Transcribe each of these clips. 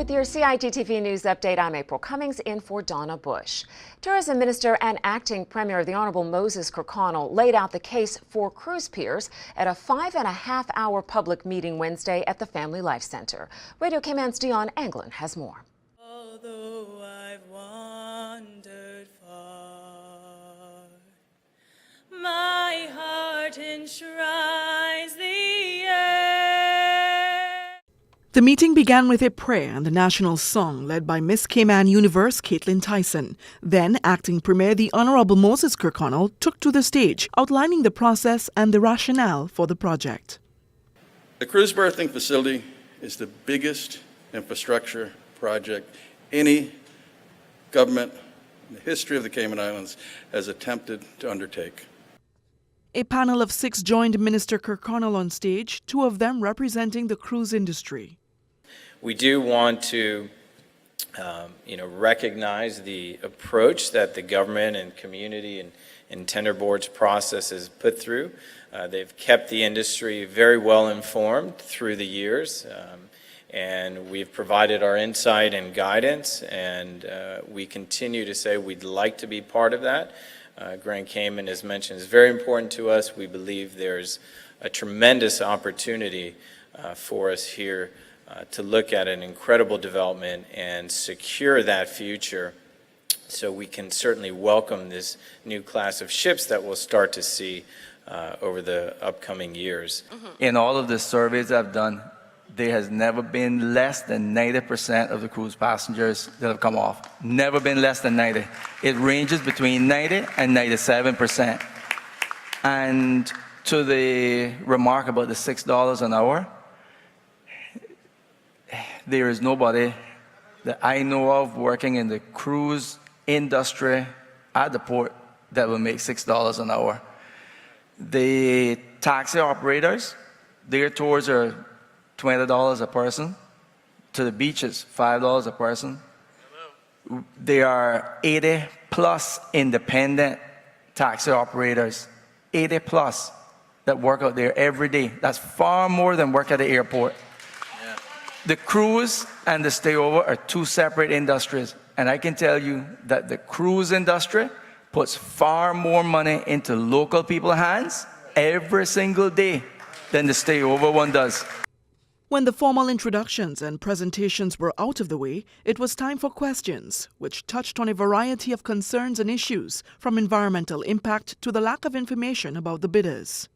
With your CIGTV News Update, I'm April Cummings in for Donna Bush. Tourism Minister and Acting Premier the Honorable Moses Kirkconnell laid out the case for cruise peers at a 5.5-hour public meeting Wednesday at the Family Life Center. Radio Cayman's Dion Anglin has more. Although I've wandered far, my heart enshrines the air. The meeting began with a prayer and the national song led by Miss Cayman Universe Caitlin Tyson. Then, Acting Premier the Honorable Moses Kirkconnell took to the stage, outlining the process and the rationale for the project. The cruise berthing facility is the biggest infrastructure project any government in the history of the Cayman Islands has attempted to undertake. A panel of 6 joined Minister Kirkconnell on stage, 2 of them representing the cruise industry. We do want to recognize the approach that the government and community and tender boards process has put through. They've kept the industry very well informed through the years, and we've provided our insight and guidance, and we continue to say we'd like to be part of that. Grand Cayman, as mentioned, is very important to us. We believe there's a tremendous opportunity for us here to look at an incredible development and secure that future, so we can certainly welcome this new class of ships that we'll start to see over the upcoming years. In all of the surveys I've done, there has never been less than 90% of the cruise passengers that have come off. Never been less than 90. It ranges between 90 and 97%. And to the remark about the $6 an hour, there is nobody that I know of working in the cruise industry at the port that will make $6 an hour. The taxi operators, their tours are $20 a person. To the beaches, $5 a person. There are 80 plus independent taxi operators, 80 plus that work out there every day. That's far more than work at the airport. Yeah. The cruise and the stayover are 2 separate industries, and I can tell you that the cruise industry puts far more money into local people's hands every single day than the stayover one does. When the formal introductions and presentations were out of the way, it was time for questions, which touched on a variety of concerns and issues, from environmental impact to the lack of information about the bidders.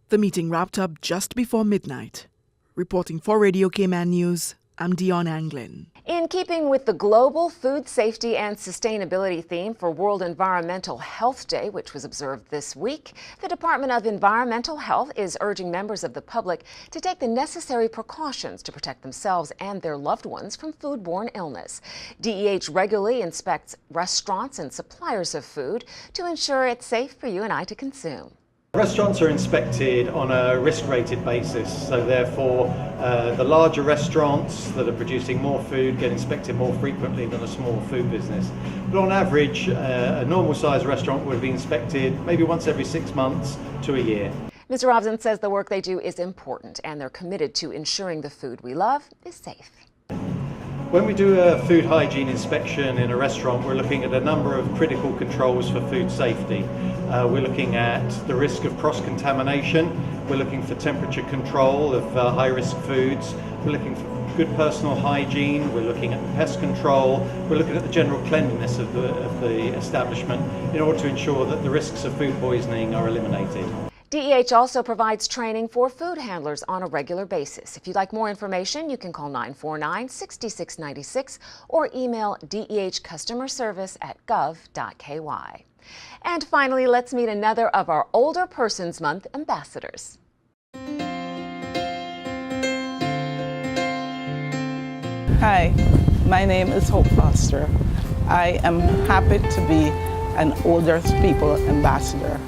The meeting wrapped up just before midnight. Reporting for Radio Cayman News, I'm Dion Anglin. In keeping with the global food safety and sustainability theme for World Environmental Health Day, which was observed this week, the Department of Environmental Health is urging members of the public to take the necessary precautions to protect themselves and their loved ones from foodborne illness. DEH regularly inspects restaurants and suppliers of food to ensure it's safe for you and I to consume. Restaurants are inspected on a risk-rated basis, so therefore the larger restaurants that are producing more food get inspected more frequently than a small food business. But on average, a normal-sized restaurant would be inspected maybe once every 6 months to a year. Mr. Robson says the work they do is important, and they're committed to ensuring the food we love is safe. When we do a food hygiene inspection in a restaurant, we're looking at a number of critical controls for food safety. We're looking at the risk of cross-contamination. We're looking for temperature control of high-risk foods. We're looking for good personal hygiene. We're looking at the pest control. We're looking at the general cleanliness of the establishment in order to ensure that the risks of food poisoning are eliminated. DEH also provides training for food handlers on a regular basis. If you'd like more information, you can call 949-6696 or email dehcustomerservice@gov.ky. And finally, let's meet another of our Older Persons Month ambassadors. Hi, my name is Hope Foster. I am happy to be an Older People ambassador.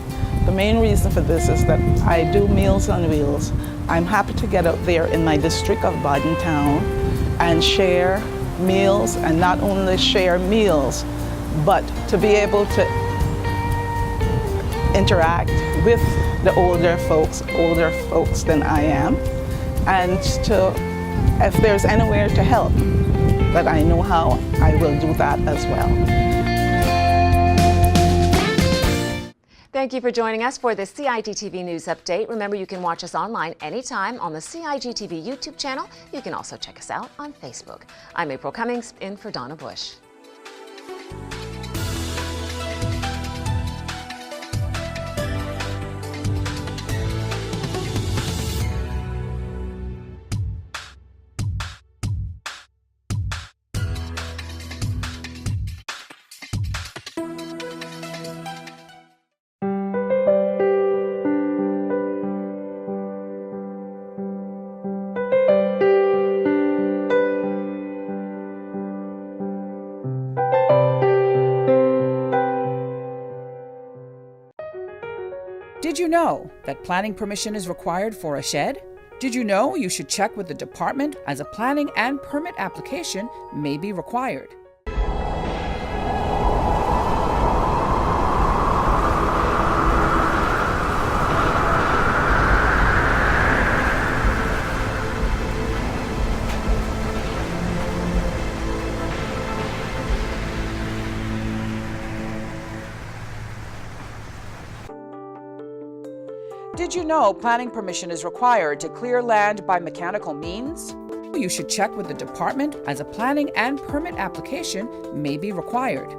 The main reason for this is that I do Meals on Wheels. I'm happy to get out there in my district of Baden Town and share meals, and not only share meals, but to be able to interact with the older folks than I am, and to, if there's anywhere to help, that I know how, I will do that as well. Thank you for joining us for the CIGTV News Update. Remember, you can watch us online anytime on the CIGTV YouTube channel. You can also check us out on Facebook. I'm April Cummings, in for Donna Bush. Did you know that planning permission is required for a shed? Did you know you should check with the department as a planning and permit application may be required? Did you know planning permission is required to clear land by mechanical means? You should check with the department as a planning and permit application may be required.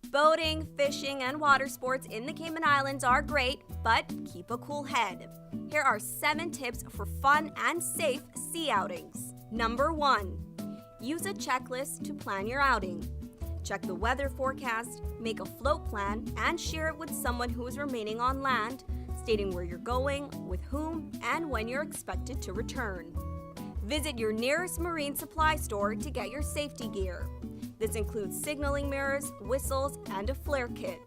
Boating, fishing, and water sports in the Cayman Islands are great, but keep a cool head. Here are 7 tips for fun and safe sea outings. Number 1, use a checklist to plan your outing. Check the weather forecast, make a float plan, and share it with someone who is remaining on land, stating where you're going, with whom, and when you're expected to return. Visit your nearest marine supply store to get your safety gear. This includes signaling mirrors, whistles, and a flare kit.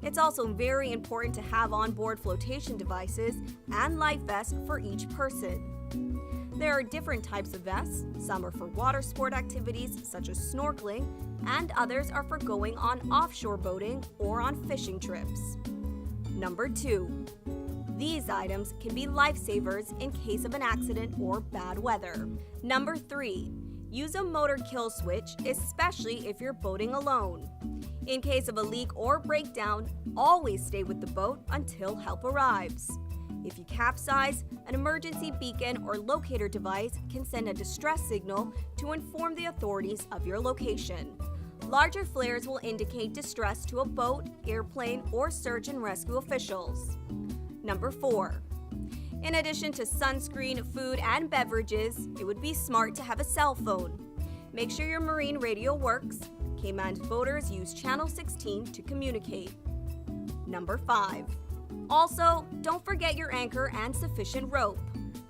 It's also very important to have onboard flotation devices and life vests for each person. There are different types of vests. Some are for water sport activities such as snorkeling, and others are for going on offshore boating or on fishing trips. Number 2, these items can be lifesavers in case of an accident or bad weather. Number 3, use a motor kill switch, especially if you're boating alone. In case of a leak or breakdown, always stay with the boat until help arrives. If you capsize, an emergency beacon or locator device can send a distress signal to inform the authorities of your location. Larger flares will indicate distress to a boat, airplane, or search and rescue officials. Number 4, in addition to sunscreen, food, and beverages, it would be smart to have a cell phone. Make sure your marine radio works. Cayman boaters use channel 16 to communicate. Number 5, also, don't forget your anchor and sufficient rope.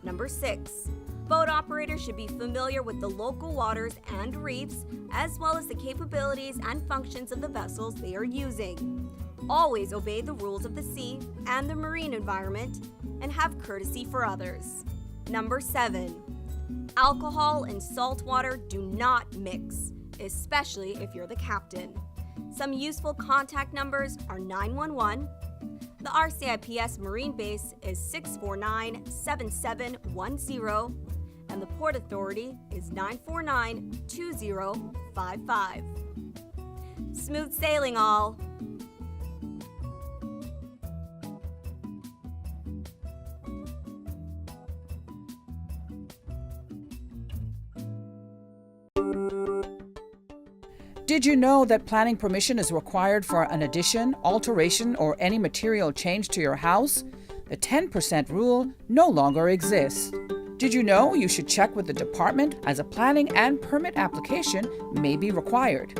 Number 6, boat operators should be familiar with the local waters and reefs, as well as the capabilities and functions of the vessels they are using. Always obey the rules of the sea and the marine environment, and have courtesy for others. Number 7, alcohol and salt water do not mix, especially if you're the captain. Some useful contact numbers are 911, the RCIPS Marine Base is 649-7710, and the Port Authority is 949-2055. Smooth sailing, all! Did you know that planning permission is required for an addition, alteration, or any material change to your house? The 10% rule no longer exists. Did you know you should check with the department as a planning and permit application may be required?